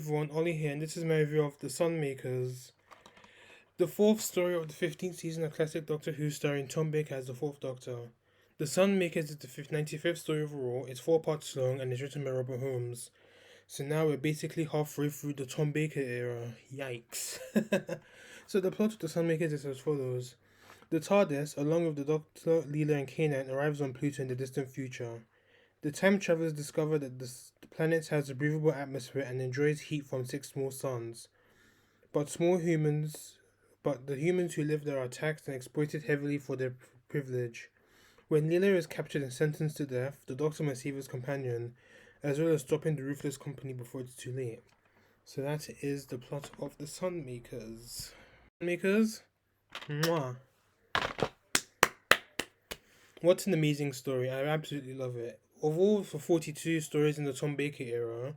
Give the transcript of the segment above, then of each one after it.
everyone, Ollie here, and this is my review of The Sunmakers, the fourth story of the 15th season of classic Doctor Who, starring Tom Baker as the fourth Doctor. The Sunmakers is the 95th story overall, it's 4 parts long, and is written by Robert Holmes. So now we're basically halfway through the Tom Baker era. Yikes. So the plot of The Sunmakers is as follows. The TARDIS, along with the Doctor, Leela, and Kanan, arrives on Pluto in the distant future. The time travelers discover that the planet has a breathable atmosphere and enjoys heat from 6 small suns. But small humans, but the humans who live there are taxed and exploited heavily for their privilege. When Leela is captured and sentenced to death, the Doctor must save his companion, as well as stopping the ruthless company before it's too late. So that is the plot of the Sunmakers. Sunmakers, mwah. What an amazing story! I absolutely love it. Of all the 42 stories in the Tom Baker era,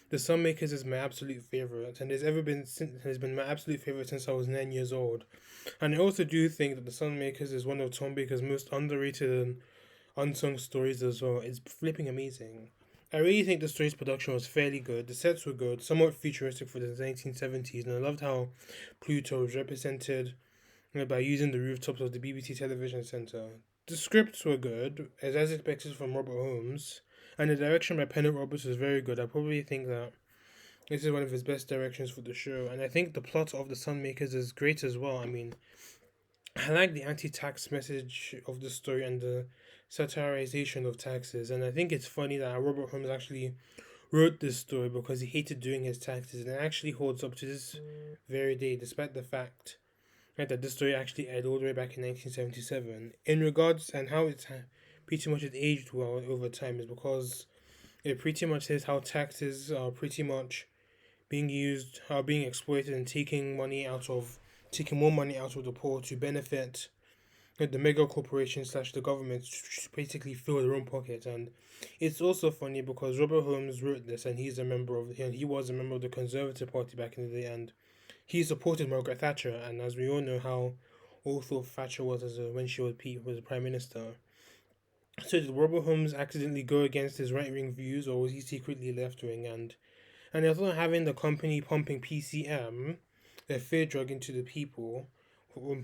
The Sunmakers is my absolute favorite, and has been my absolute favorite since I was 9 years old. And I also do think that The Sunmakers is one of Tom Baker's most underrated and unsung stories as well. It's flipping amazing. I really think the story's production was fairly good. The sets were good, somewhat futuristic for the 1970s, and I loved how Pluto was represented by using the rooftops of the BBC television centre. The scripts were good, as expected from Robert Holmes, and the direction by Pennant Roberts was very good. I probably think that this is one of his best directions for the show, and I think the plot of The Sunmakers is great as well. I mean, I like the anti-tax message of the story and the satirization of taxes, and I think it's funny that Robert Holmes actually wrote this story because he hated doing his taxes, and it actually holds up to this very day, despite the fact that this story actually aired all the way back in 1977. In regards and how it's pretty much it aged well over time is because it pretty much says how taxes are pretty much being used, are being exploited, and taking more money out of the poor to benefit the mega corporations slash the government to basically fill their own pockets. And it's also funny because Robert Holmes wrote this, and he was a member of the Conservative Party back in the day, and he supported Margaret Thatcher, and as we all know how awful Thatcher was when she was a prime minister. So did Robert Holmes accidentally go against his right wing views, or was he secretly left wing? And I thought having the company pumping PCM, a fear drug, into the people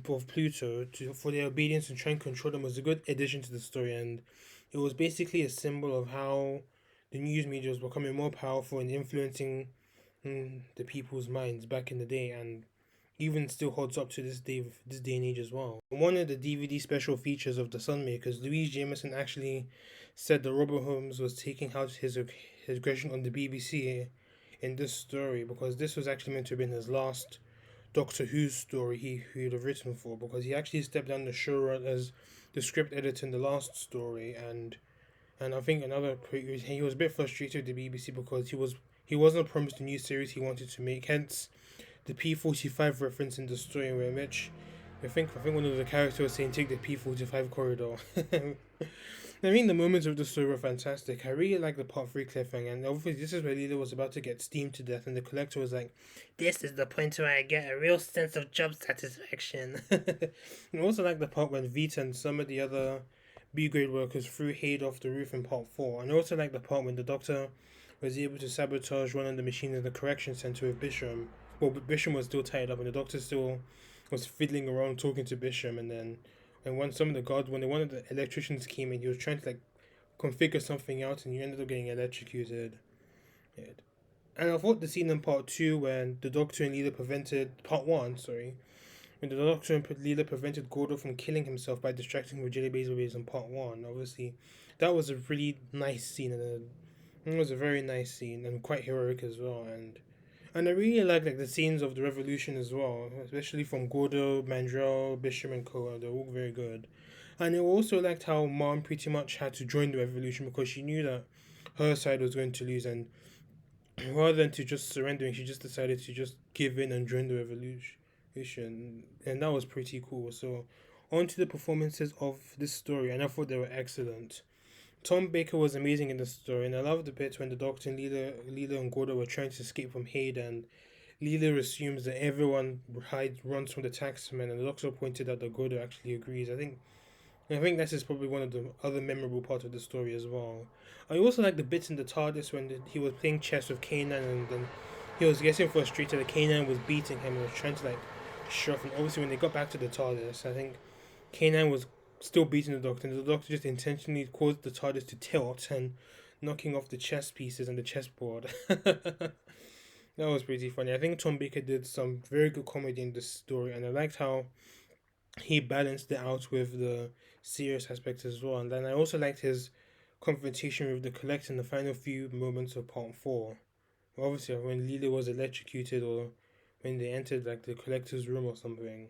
of Pluto for their obedience and try and control them was a good addition to the story, and it was basically a symbol of how the news media was becoming more powerful and influencing the people's minds back in the day, and even still holds up to this day and age as well. One of the DVD special features of The Sunmakers, Louise Jameson actually said that Robert Holmes was taking out his aggression on the BBC in this story, because this was actually meant to have been his last Doctor Who story he would have written for, because he actually stepped down the show as the script editor in the last story, and I think he was a bit frustrated with the BBC because he wasn't promised a new series he wanted to make. Hence, the P45 reference in the story, in which I think one of the characters was saying, "Take the P45 corridor." I mean, the moments of the story were fantastic. I really like the part 3 cliffhanger, and obviously this is where Leela was about to get steamed to death, and the Collector was like, "This is the point where I get a real sense of job satisfaction." And I also like the part when Vita and some of the other B-grade workers threw Haid off the roof in part 4. And I also like the part when the Doctor was able to sabotage one of the machines in the correction center with Bisham. Well, Bisham was still tied up, and the Doctor still was fiddling around talking to Bisham. And then, when one of the electricians came in, he was trying to configure something out, and he ended up getting electrocuted. Yeah. And I thought the scene in part 2 when the Doctor and Leela part 1, when the Doctor and Leela prevented Gordo from killing himself by distracting him with Jelly Basil in part 1. Obviously, that was a really nice scene, and it was a very nice scene and quite heroic as well. And I really like the scenes of the revolution as well, especially from Gordo, Mandrel, Bishop, and Co. They're all very good. And I also liked how Mom pretty much had to join the revolution because she knew that her side was going to lose, and rather than to just surrendering, she just decided to just give in and join the revolution, and that was pretty cool. So, on to the performances of this story, and I thought they were excellent. Tom Baker was amazing in the story, and I loved the bit when the Doctor and Leela and Gordo were trying to escape from Haid, and Leela assumes that everyone runs from the taxman, and the Doctor pointed out that Gordo actually agrees. I think this is probably one of the other memorable parts of the story as well. I also like the bits in the TARDIS when he was playing chess with Kanan, and then he was getting frustrated that Kanan was beating him and was trying to like shove him. Obviously, when they got back to the TARDIS, I think Kanan was still beating the Doctor, and the Doctor just intentionally caused the TARDIS to tilt and knocking off the chess pieces and the chessboard. That was pretty funny. I think Tom Baker did some very good comedy in this story, and I liked how he balanced it out with the serious aspects as well. And then I also liked his confrontation with the Collector in the final few moments of Part 4. Obviously, when Leela was electrocuted or when they entered like the Collector's room or something.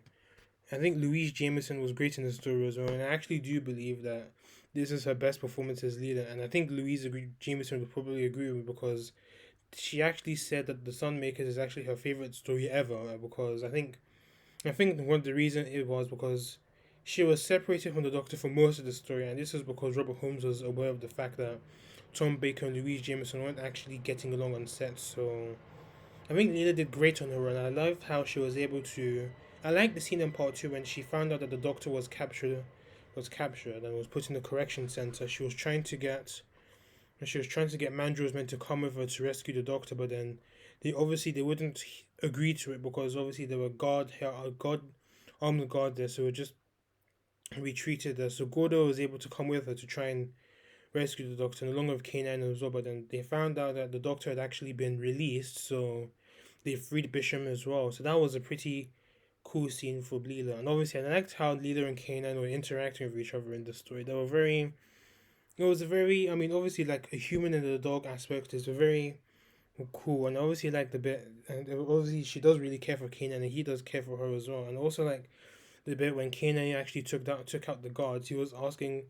I think Louise Jameson was great in the story as well, and I actually do believe that this is her best performance as Leela. And I think Jameson would probably agree with me because she actually said that The Sunmakers is actually her favorite story ever. Because I think one of the reason it was because she was separated from the Doctor for most of the story, and this was because Robert Holmes was aware of the fact that Tom Baker and Louise Jameson weren't actually getting along on set. So I think Leela did great on her run. I loved how she was able to. I like the scene in part two when she found out that the Doctor was captured and was put in the correction center. She was trying to get Mandrel's men to come with her to rescue the Doctor, but then they wouldn't agree to it because obviously there were armed guard there, so it just retreated there. So Gordo was able to come with her to try and rescue the Doctor, and along with K9 as well. But then they found out that the Doctor had actually been released, so they freed Bisham as well. So that was a pretty cool scene for Leela. And obviously, I liked how Leela and K9 were interacting with each other in the story. They were very. It was a very. I mean, obviously, like a human and a dog aspect is a very cool, and obviously, like the bit, and obviously, she does really care for K9, and he does care for her as well. And also, like the bit when K9 actually took out the guards, he was asking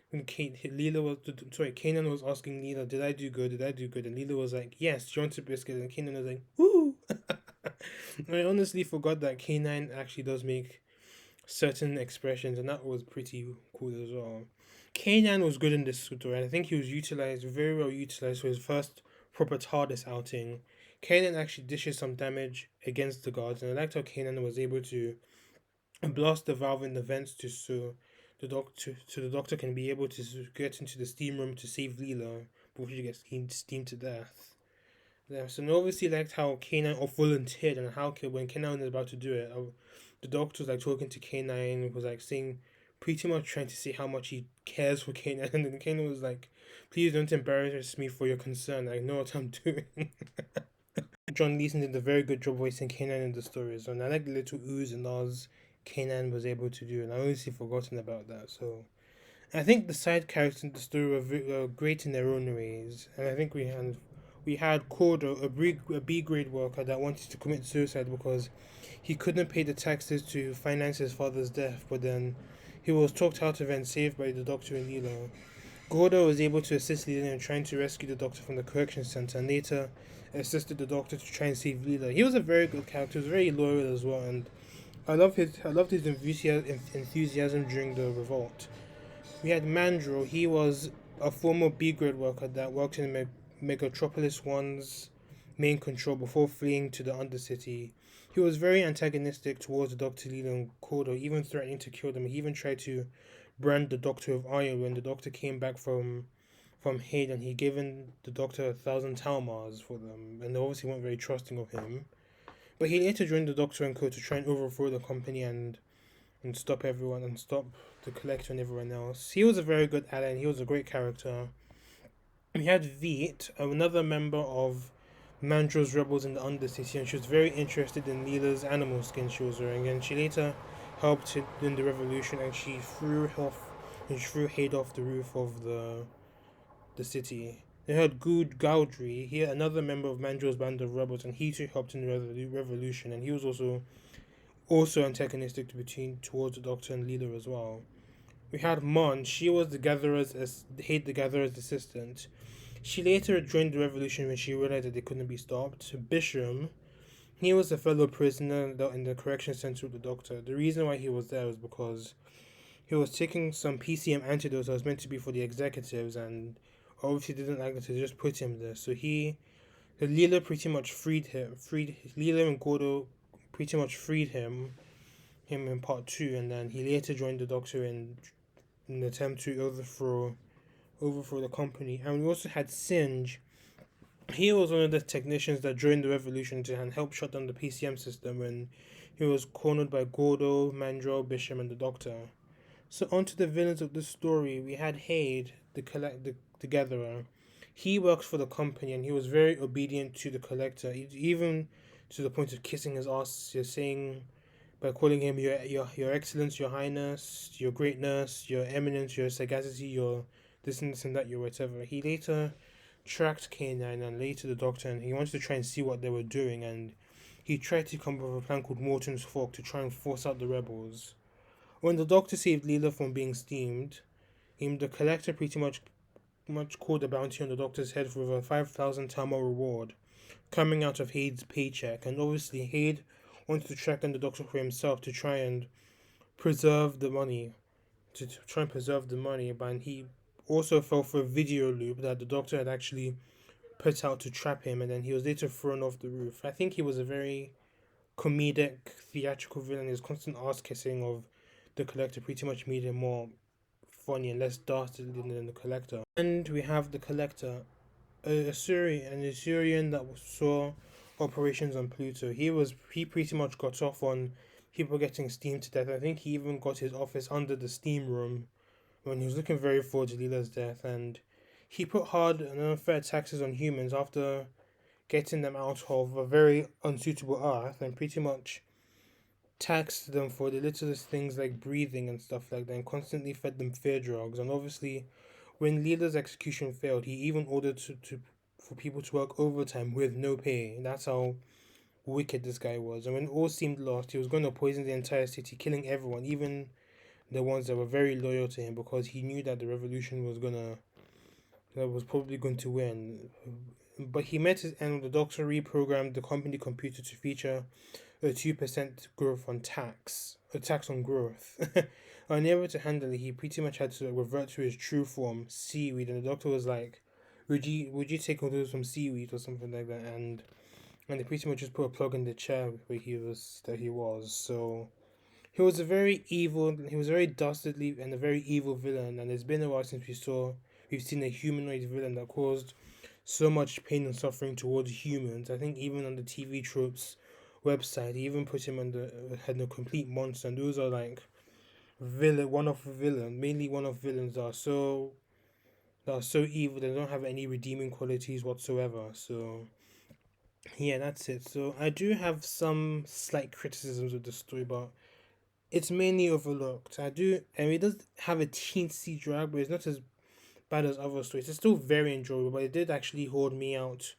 when Kanan was asking Leela, "Did I do good? Did I do good?" And Leela was like, "Yes, do you want a biscuit?" And Kanan was like, "Woo!" I honestly forgot that K9 actually does make certain expressions, and that was pretty cool as well. Kanan was good in this story, and I think he was utilized very well utilized for his first proper TARDIS outing. Kanan actually dishes some damage against the guards, and I liked how Kanan was able to blast the valve in the vents the doctor can be able to get into the steam room to save Leela before she gets steamed to death. Yeah, so I obviously liked how K9 volunteered and how when K9 was about to do it, the doctor was like talking to K9, was like saying, pretty much trying to say how much he cares for K9, and then K9 was like, "Please don't embarrass me for your concern. I know what I'm doing." John Leeson did a very good job voicing K9 in the stories, and I like the little oohs and ahs K9 was able to do, and I honestly forgotten about that. So I think the side characters in the story were great in their own ways, and I think we had Cordo, a B grade worker that wanted to commit suicide because he couldn't pay the taxes to finance his father's death, but then he was talked out of it and saved by the Doctor and Leela. Gordo was able to assist Leela in trying to rescue the Doctor from the correction center, and later assisted the Doctor to try and save Leela. He was a very good character. He was very loyal as well, and I loved his enthusiasm during the revolt. We had Mandrel. He was a former B grade worker that worked in Megatropolis One's main control before fleeing to the Undercity. He was very antagonistic towards Dr. Leela and Cordo, even threatening to kill them. He even tried to brand the Doctor of Iron when the Doctor came back from Haid, and he given the Doctor 1,000 Talmars for them, and they obviously weren't very trusting of him. But he later joined the Doctor and Co to try and overthrow the company and stop everyone and stop the Collector and everyone else. He was a very good ally and he was a great character. We had Veet, another member of Mandrel's rebels in the Undercity, and she was very interested in Leela's animal skin she was wearing, and she later helped in the revolution, and she threw Haid off the roof of the city. They had Good Gaudry, he another member of Mandrel's band of rebels, and he too helped in the revolution, and he was also antagonistic towards the Doctor and Leela as well. We had Mon. She was the Gatherer's assistant. She later joined the revolution when she realized that they couldn't be stopped. Bisham. He was a fellow prisoner in the correction center with the Doctor. The reason why he was there was because he was taking some PCM antidotes that was meant to be for the executives, and obviously didn't like it to just put him there. So Leela pretty much Leela and Gordo pretty much freed him in part two, and then he later joined the Doctor in an attempt to overthrow the company. And we also had Singe. He was one of the technicians that joined the revolution to and help shut down the PCM system when he was cornered by Gordo, Mandrel, Bishop, and the Doctor. So on to the villains of this story. We had Haid, the gatherer. He works for the company and he was very obedient to the collector, even to the point of kissing his ass. You're saying by calling him your excellence, your highness, your greatness, your eminence, your sagacity, your this and this and that, your whatever. He later tracked K9 and later the Doctor, and he wanted to try and see what they were doing, and he tried to come up with a plan called Morton's Fork to try and force out the rebels. When the Doctor saved Leela from being steamed, the collector pretty much called the bounty on the Doctor's head for a 5,000 Tamil reward coming out of Haid's paycheck, and obviously Haid wanted to track down the Doctor for himself to try and preserve the money, but he also fell for a video loop that the Doctor had actually put out to trap him, and then he was later thrown off the roof. I think he was a very comedic, theatrical villain. His constant ass kissing of the collector pretty much made him more funny and less dastardly than the collector. And we have the collector, an Assyrian that saw operations on Pluto. He pretty much got off on people getting steamed to death. I think he even got his office under the steam room when he was looking very forward to Leela's death, and he put hard and unfair taxes on humans after getting them out of a very unsuitable earth and pretty much taxed them for the littlest things like breathing and stuff like that and constantly fed them fear drugs. And obviously, when Leela's execution failed, he even ordered for people to work overtime with no pay. That's how wicked this guy was. And when all seemed lost, he was going to poison the entire city, killing everyone, even the ones that were very loyal to him, because he knew that the revolution was probably going to win. But he met his end when the Doctor reprogrammed the company computer to feature a 2% growth on tax, a tax on growth. Unable to handle it, he pretty much had to revert to his true form, seaweed. And the Doctor was like, "Would you take orders from seaweed or something like that?" And they pretty much just put a plug in the chair where he was. So he was a very dastardly and a very evil villain. And it's been a while since we've seen a humanoid villain that caused so much pain and suffering towards humans. I think even on the TV tropes website, he even put him on the had a complete monster, and those are like mainly one of villains that are so evil they don't have any redeeming qualities whatsoever. So yeah, that's it. So I do have some slight criticisms of the story, but it's mainly overlooked. It does have a teensy drag, but it's not as bad as other stories. It's still very enjoyable, but it did actually hold me out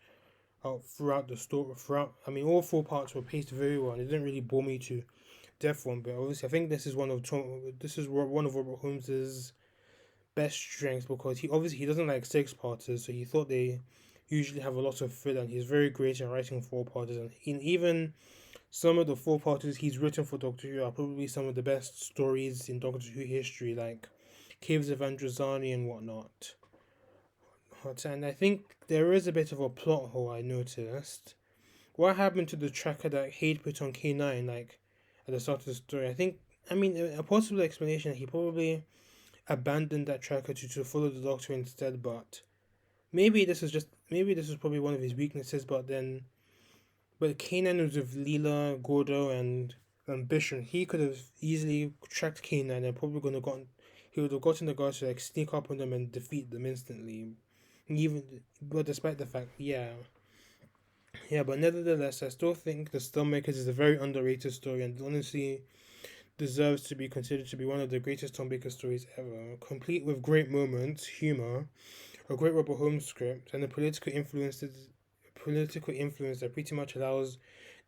throughout the story. All four parts were paced very well, and it didn't really bore me to death one bit. Obviously, I think this is one of Robert Holmes's best strengths, because he doesn't like six parters, so he thought they usually have a lot of filler, and he's very great in writing four parters, and even some of the four parters he's written for Doctor Who are probably some of the best stories in Doctor Who history, like Caves of Androzani and whatnot. And I think there is a bit of a plot hole I noticed. What happened to the tracker that Haid put on K9, like, at the start of the story? A possible explanation that he probably abandoned that tracker to follow the Doctor instead, but maybe this was probably one of his weaknesses, but K9 was with Leela, Gordo, and Ambition. He could have easily tracked K9 and probably gonna gotten he would have gotten the guards to like sneak up on them and defeat them instantly. But despite the fact, but nevertheless, I still think the Stormmakers is a very underrated story, and honestly deserves to be considered to be one of the greatest Stormmaker stories ever, complete with great moments, humor, a great Robert Holmes script, and a political influence that pretty much allows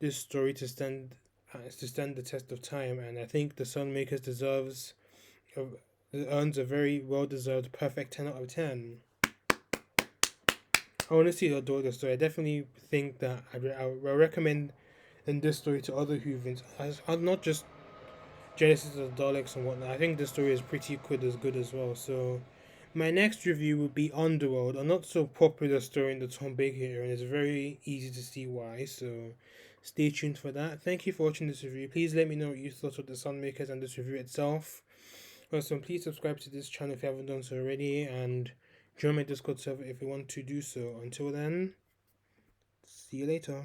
this story to stand the test of time. And I think the Sunmakers uh, earns a very well deserved perfect 10 out of 10. I honestly adore the story. I definitely think that I recommend in this story to other Whovians, as not just Genesis of the Daleks and whatnot. I think this story is pretty good as well. So my next review would be Underworld, a not so popular story in the Tom Baker era, and it's very easy to see why. So stay tuned for that. Thank you for watching this review. Please let me know what you thought of the Sunmakers and this review itself. Also, please subscribe to this channel if you haven't done so already, and join my Discord server if you want to do so. Until then, See you later.